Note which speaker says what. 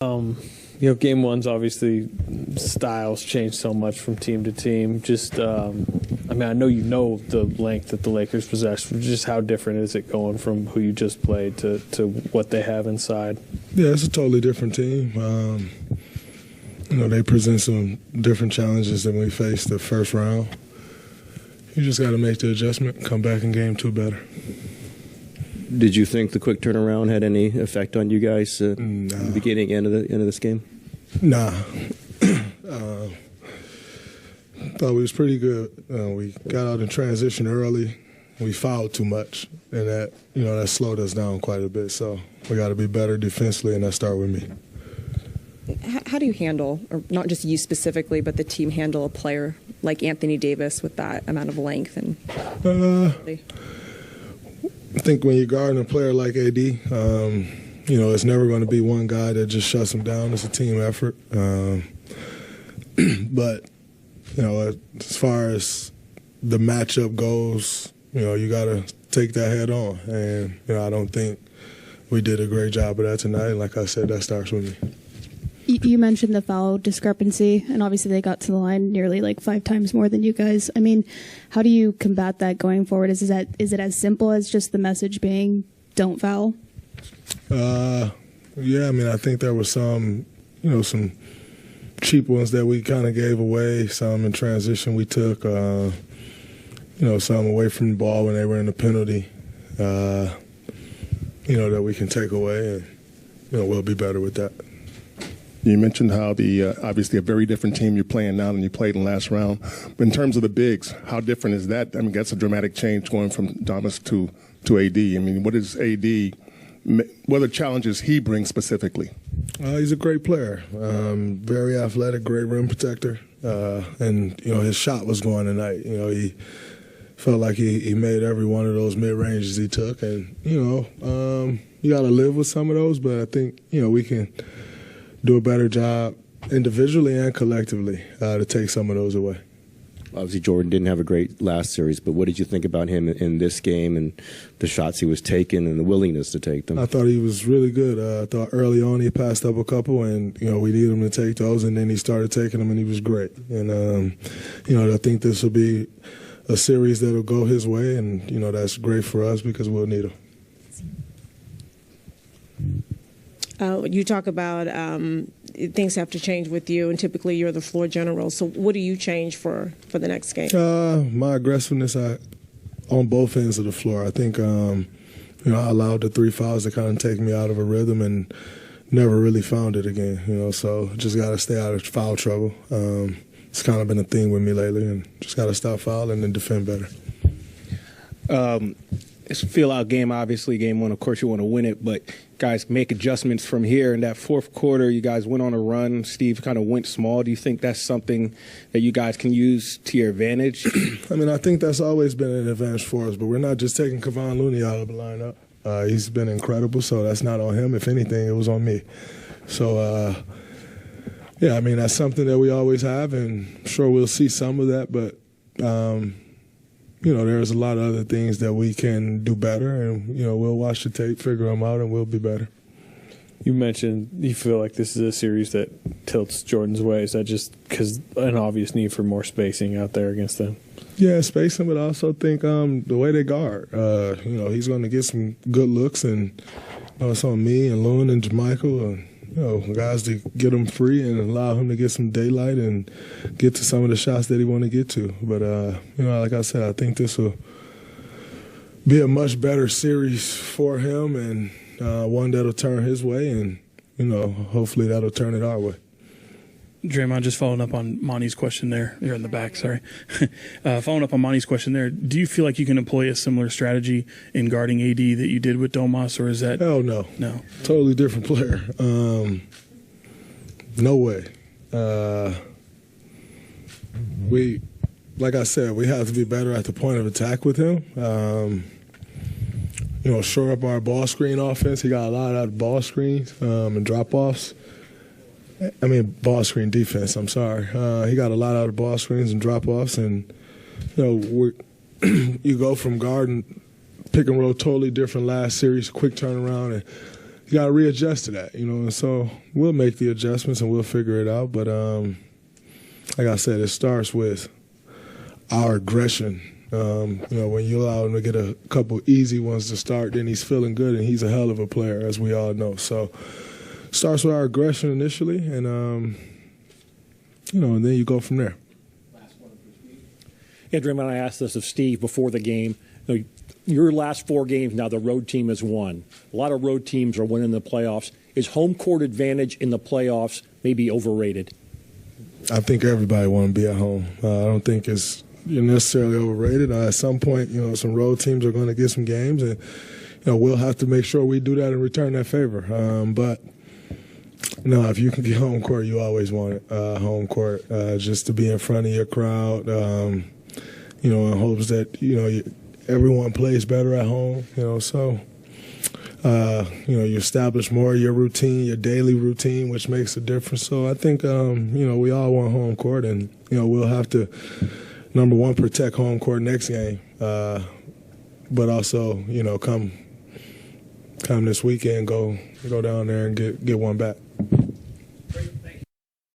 Speaker 1: Game one's obviously styles change so much from team to team. I know you know the length that the Lakers possess. Just how different is it going from who you just played to what they have inside?
Speaker 2: Yeah, it's a totally different team. They present some different challenges than we faced the first round. You just got to make the adjustment, come back in game two better.
Speaker 3: Did you think the quick turnaround had any effect on you guys at the beginning, end of this game?
Speaker 2: Nah. Thought we was pretty good. We got out in transition early. We fouled too much, and that slowed us down quite a bit. So we got to be better defensively, and that started with me.
Speaker 4: How do you handle, or not just you specifically, but the team handle a player like Anthony Davis with that amount of length? And
Speaker 2: I think when you're guarding a player like AD, it's never going to be one guy that just shuts him down. It's a team effort. But, as far as the matchup goes, you got to take that head on. And, I don't think we did a great job of that tonight. Like I said, that starts with me.
Speaker 5: You mentioned the foul discrepancy, and obviously they got to the line nearly 5 times more than you guys. I mean, how do you combat that going forward? Is it as simple as just the message being don't foul?
Speaker 2: I think there were some cheap ones that we kind of gave away, some in transition we took, some away from the ball when they were in the penalty, that we can take away, and, we'll be better with that.
Speaker 6: You mentioned how obviously a very different team you're playing now than you played in the last round. But in terms of the bigs, how different is that? I mean, that's a dramatic change going from Thomas to AD. I mean, what is AD? What are the challenges he brings specifically?
Speaker 2: He's a great player, very athletic, great rim protector, and his shot was going tonight. He felt like he made every one of those mid ranges he took, and you got to live with some of those. But I think we can do a better job individually and collectively to take some of those away.
Speaker 3: Obviously, Jordan didn't have a great last series, but what did you think about him in this game and the shots he was taking and the willingness to take them?
Speaker 2: I thought he was really good. I thought early on he passed up a couple, and we needed him to take those, and then he started taking them, and he was great. And I think this will be a series that will go his way, and that's great for us because we'll need him.
Speaker 7: You talk about things have to change with you, and typically you're the floor general. So what do you change for the next game?
Speaker 2: My aggressiveness on both ends of the floor. I think I allowed the 3 fouls to kind of take me out of a rhythm and never really found it again. So just got to stay out of foul trouble. It's kind of been a theme with me lately, and just got to stop fouling and defend better.
Speaker 8: It's a feel-out game, obviously. Game one, of course, you want to win it, but guys make adjustments from here. In that fourth quarter, you guys went on a run. Steve kind of went small. Do you think that's something that you guys can use to your advantage?
Speaker 2: I think that's always been an advantage for us, but we're not just taking Kevon Looney out of the lineup. He's been incredible, so that's not on him. If anything, it was on me. So, that's something that we always have, and I'm sure we'll see some of that, but there's a lot of other things that we can do better, and, we'll watch the tape, figure them out, and we'll be better.
Speaker 1: You mentioned you feel like this is a series that tilts Jordan's way. Is that just because an obvious need for more spacing out there against them?
Speaker 2: Yeah, spacing, but I also think the way they guard. He's going to get some good looks, and it's on me and Loon and Jermichael and guys to get him free and allow him to get some daylight and get to some of the shots that he want to get to. But, like I said, I think this will be a much better series for him and one that'll turn his way, and, hopefully that'll turn it our way.
Speaker 9: Draymond, just following up on Monty's question there. You're in the back, sorry. Following up on Monty's question there, do you feel like you can employ a similar strategy in guarding AD that you did with Domas, or is that?
Speaker 2: Hell no.
Speaker 9: No.
Speaker 2: Totally different player. No way. Like I said, we have to be better at the point of attack with him. Shore up our ball screen offense. He got a lot out of ball screens and drop-offs. Ball screen defense, I'm sorry. He got a lot out of ball screens and drop-offs, and, you go from guarding pick and roll totally different last series, quick turnaround, and you got to readjust to that, and so we'll make the adjustments and we'll figure it out. But like I said, it starts with our aggression. When you allow him to get a couple easy ones to start, then he's feeling good, and he's a hell of a player, as we all know. So starts with our aggression initially, and and then you go from there.
Speaker 10: Yeah, Draymond, I asked this of Steve before the game. Your last 4 games now, the road team has won. A lot of road teams are winning the playoffs. Is home court advantage in the playoffs maybe overrated?
Speaker 2: I think everybody want to be at home. I don't think it's necessarily overrated. At some point, some road teams are going to get some games, and we'll have to make sure we do that and return that favor. But no, if you can get home court, you always want it. Home court, just to be in front of your crowd. In hopes that everyone plays better at home. So you establish more of your routine, your daily routine, which makes a difference. So I think we all want home court, and we'll have to, number one, protect home court next game, but also come this weekend, go down there and get one back.